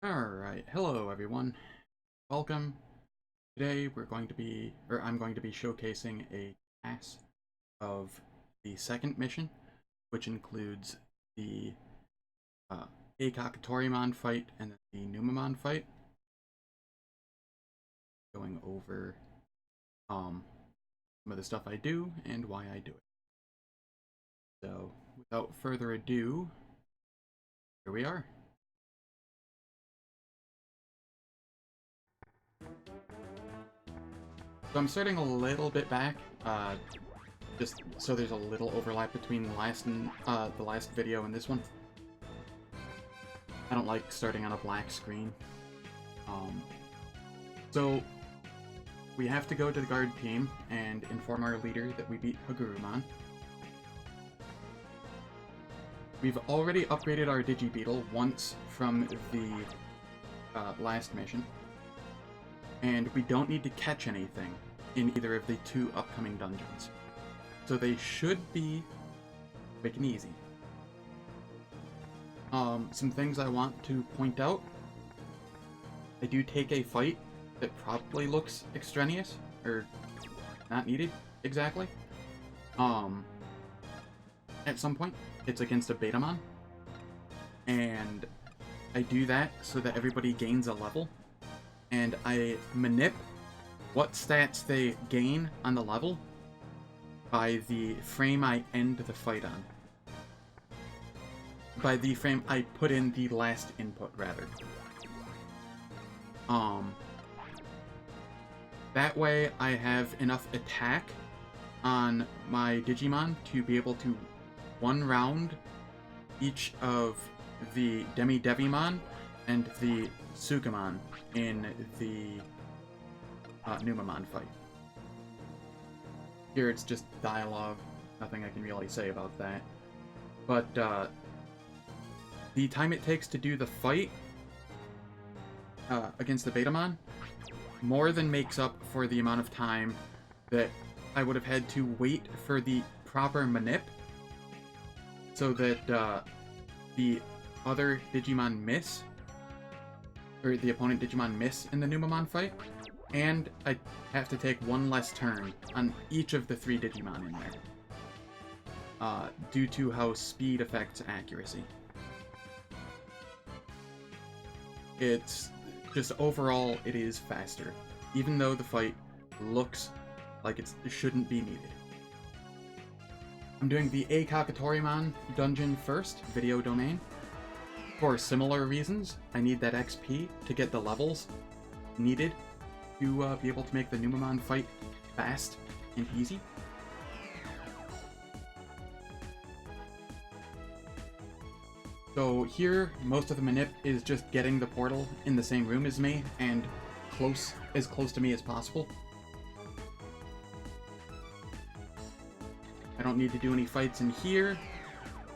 Alright, hello everyone. Welcome. Today I'm going to be showcasing a TAS of the second mission, which includes the uh, Akakatoriman fight and the Numamon fight. Going over some of the stuff I do and why I do it. So, without further ado, here we are. So I'm starting a little bit back, just so there's a little overlap between the last video and this one. I don't like starting on a black screen. So we have to go to the guard team and inform our leader that we beat Hagurumon. We've already upgraded our Digibeetle once from the last mission, and we don't need to catch anything in either of the two upcoming dungeons. So they should be quick and easy. Some things I want to point out. I do take a fight that probably looks extraneous, or not needed exactly. At some point, it's against a Betamon, and I do that so that everybody gains a level, and I manip what stats they gain on the level by the frame I end the fight on. By the frame I put in the last input, rather. That way I have enough attack on my Digimon to be able to one round each of the Demi-Devimon and the Sukamon in the Numamon fight. Here it's just dialogue, nothing I can really say about that. But the time it takes to do the fight against the Betamon more than makes up for the amount of time that I would have had to wait for the proper manip so that the other Digimon miss, or the opponent Digimon miss in the Numamon fight, and I have to take one less turn on each of the three Digimon in there, due to how speed affects accuracy. It's just overall, it is faster, even though the fight looks like it shouldn't be needed. I'm doing the Akakatoriman dungeon first, video domain. For similar reasons, I need that XP to get the levels needed to be able to make the Numamon fight fast and easy. So here, most of the manip is just getting the portal in the same room as me and as close to me as possible. I don't need to do any fights in here.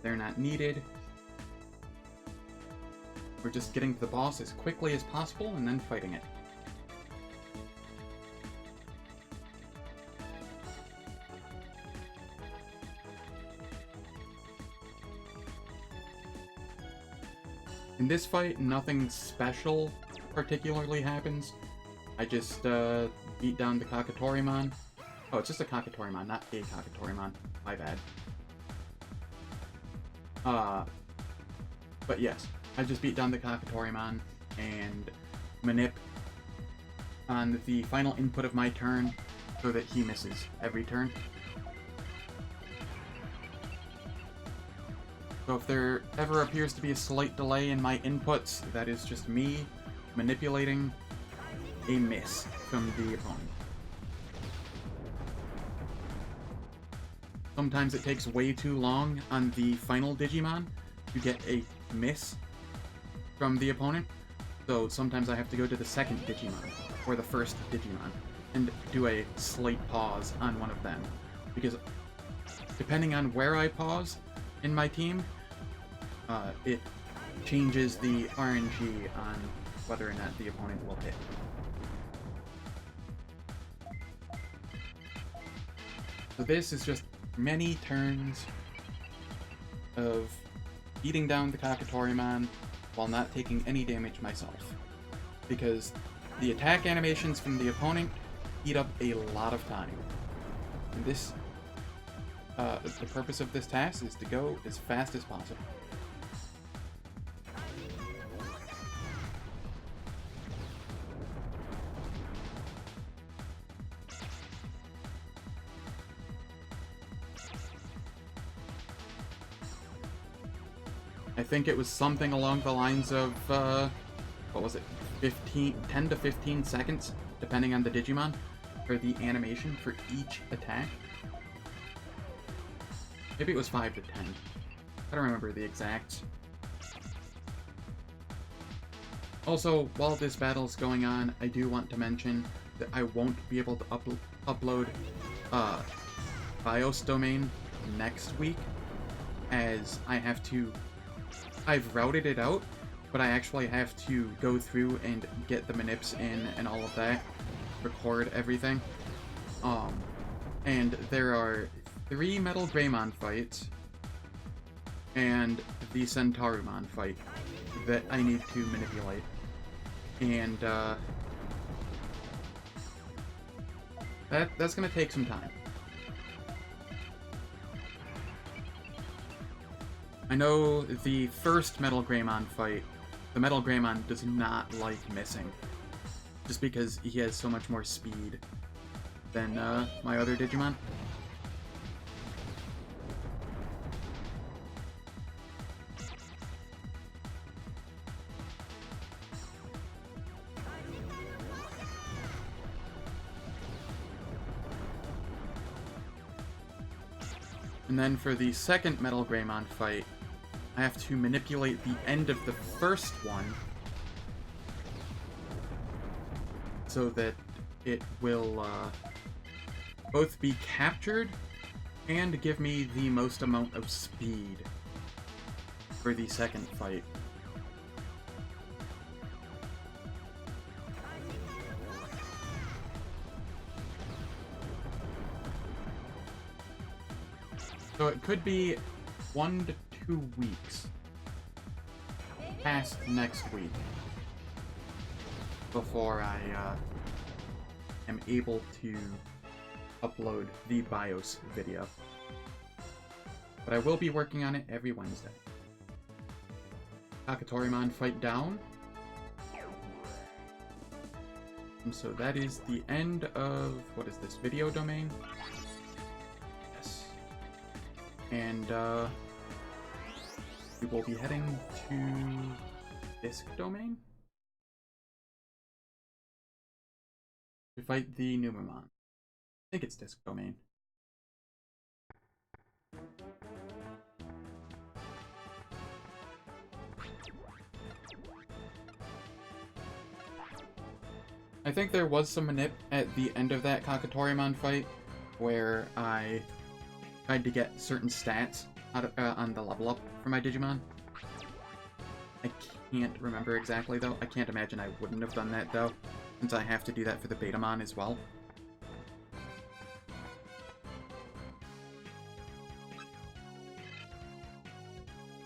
They're not needed. We're just getting to the boss as quickly as possible and then fighting it. In this fight, nothing special particularly happens. I just beat down the Kakatorimon. Oh, it's just a Kakatorimon, not a Kakatorimon. My bad. But yes, I just beat down the Kakatorimon and manip on the final input of my turn so that he misses every turn. So if there ever appears to be a slight delay in my inputs, that is just me manipulating a miss from the opponent. Sometimes it takes way too long on the final Digimon to get a miss from the opponent, so sometimes I have to go to the second Digimon, or the first Digimon, and do a slight pause on one of them. Because depending on where I pause in my team, it changes the RNG on whether or not the opponent will hit. So this is just many turns of beating down the Kakatorimon while not taking any damage myself. Because the attack animations from the opponent eat up a lot of time. And this, the purpose of this task is to go as fast as possible. I think it was something along the lines of, what was it, 10 to 15 seconds, depending on the Digimon, for the animation for each attack. Maybe it was 5 to 10. I don't remember the exact. Also, while this battle is going on, I do want to mention that I won't be able to upload BIOS domain next week, as I've routed it out, but I actually have to go through and get the manips in and all of that, record everything. And there are 3 Metal Greymon fights and the Centaurumon fight that I need to manipulate. And that's gonna take some time. I know the first Metal Greymon fight, the Metal Greymon does not like missing, just because he has so much more speed than my other Digimon. And then for the second Metal Greymon fight, I have to manipulate the end of the first one so that it will both be captured and give me the most amount of speed for the second fight. So it could be 1 to 2 weeks past next week before I am able to upload the BIOS video. But I will be working on it every Wednesday. Kakatorimon fight down. And so that is the end of, what is this, video domain? Yes. And we will be heading to disk domain to fight the Numemon. I think it's disk domain. I think there was some manip at the end of that Kakatorimon fight where I tried to get certain stats out of, on the level up for my Digimon. I can't remember exactly though. I can't imagine I wouldn't have done that though, since I have to do that for the Betamon as well.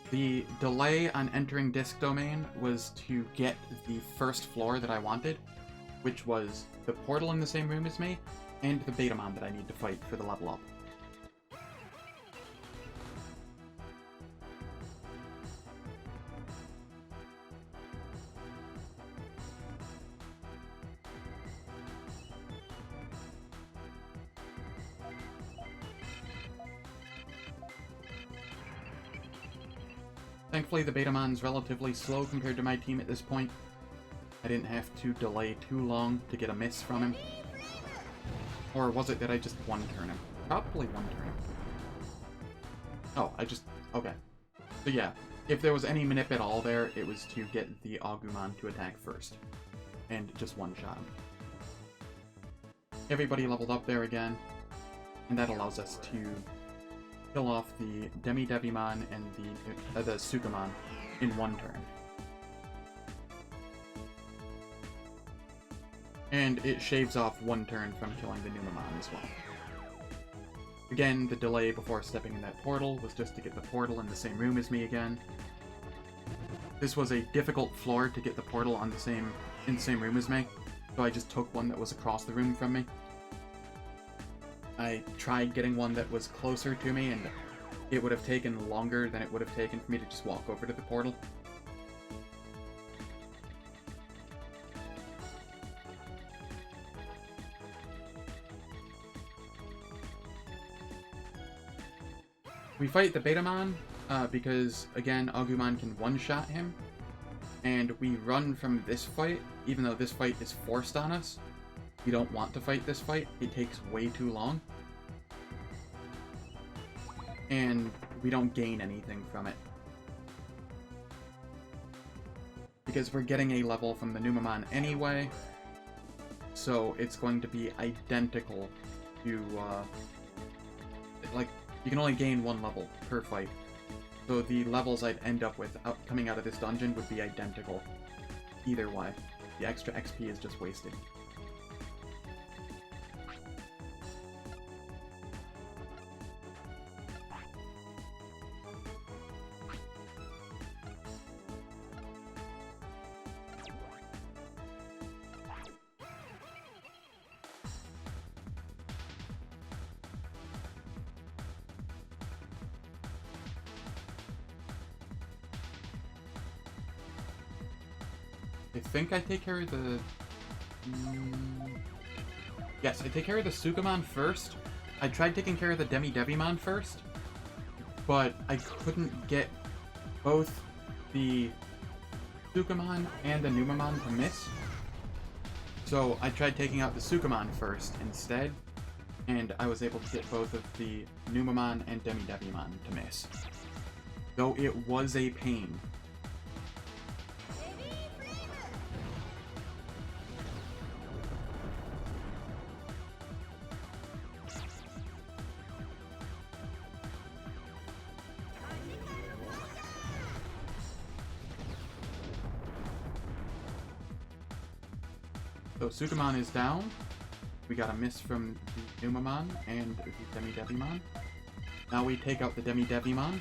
The delay on entering disk domain was to get the first floor that I wanted, which was the portal in the same room as me, and the Betamon that I need to fight for the level up. Thankfully, the Betamon's relatively slow compared to my team at this point. I didn't have to delay too long to get a miss from him. Or was it that I just one-turn him? Probably one-turn him. Oh, okay. So yeah, if there was any manip at all there, it was to get the Agumon to attack first. And just one-shot him. Everybody leveled up there again, and that allows us to kill off the Demi-Devimon and the Sukamon in one turn. And it shaves off one turn from killing the Numemon as well. Again, the delay before stepping in that portal was just to get the portal in the same room as me again. this was a difficult floor to get the portal on in the same room as me, so I just took one that was across the room from me. I tried getting one that was closer to me, and it would have taken longer than it would have taken for me to just walk over to the portal. We fight the Betamon, because, again, Agumon can one-shot him, and we run from this fight, even though this fight is forced on us. We don't want to fight this fight. It takes way too long. And we don't gain anything from it. Because we're getting a level from the Numamon anyway, so it's going to be identical to, like, you can only gain one level per fight. So the levels I'd end up with coming out of this dungeon would be identical either way. The extra XP is just wasted. I think I take care of the... Yes, I take care of the Sukamon first. I tried taking care of the Devimon first, but I couldn't get both the Sukamon and the Numamon to miss. So I tried taking out the Sukamon first instead, and I was able to get both of the Numamon and Devimon to miss. Though it was a pain. So Sukamon is down. We got a miss from the Numamon and the Devimon. Now we take out the Devimon.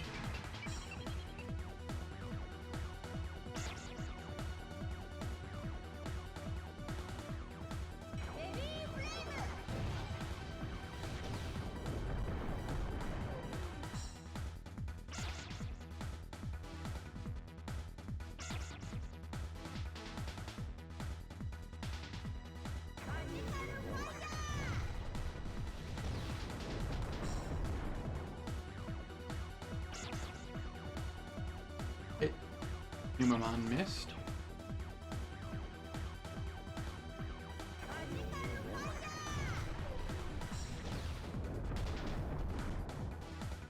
Digimon missed.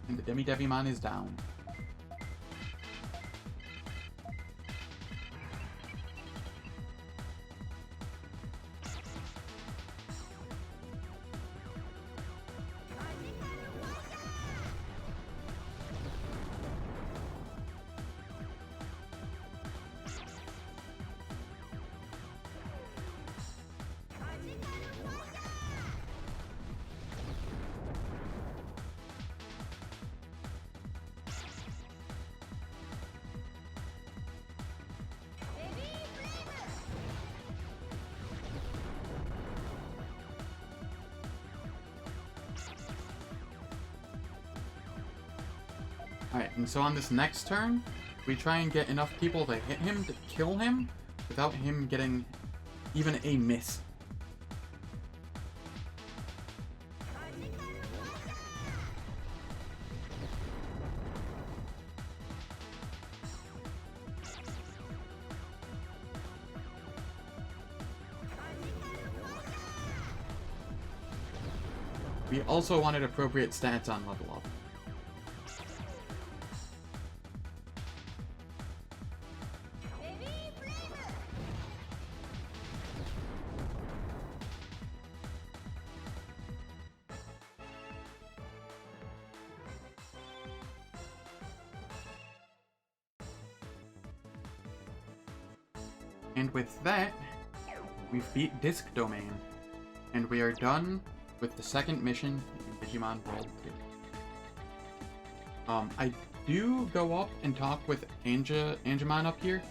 And the Devimon is down. Alright, and so on this next turn, we try and get enough people to hit him to kill him without him getting even a miss. We also wanted appropriate stats on level up. And with that, we've beat Disc Domain, and we are done with the second mission in Digimon World 2. do go up and talk with Angemon up here,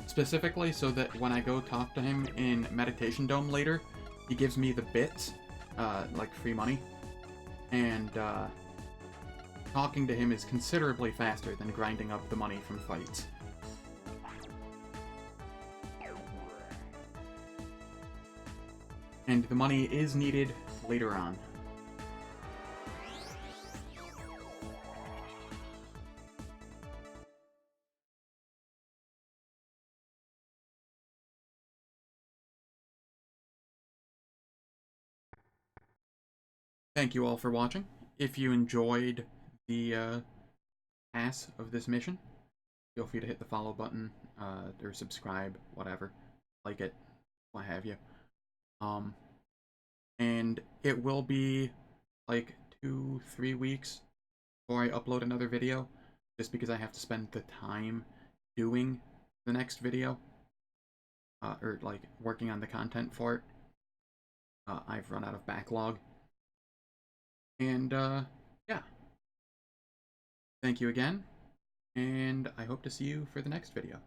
specifically so that when I go talk to him in Meditation Dome later, he gives me the bits, like free money, and talking to him is considerably faster than grinding up the money from fights. And the money is needed later on. Thank you all for watching. If you enjoyed the TAS of this mission, feel free to hit the follow button, or subscribe, whatever. Like it, what have you. And it will be like 2-3 weeks before I upload another video, just because I have to spend the time doing the next video, or like working on the content for it. I've run out of backlog. And yeah. Thank you again, and I hope to see you for the next video.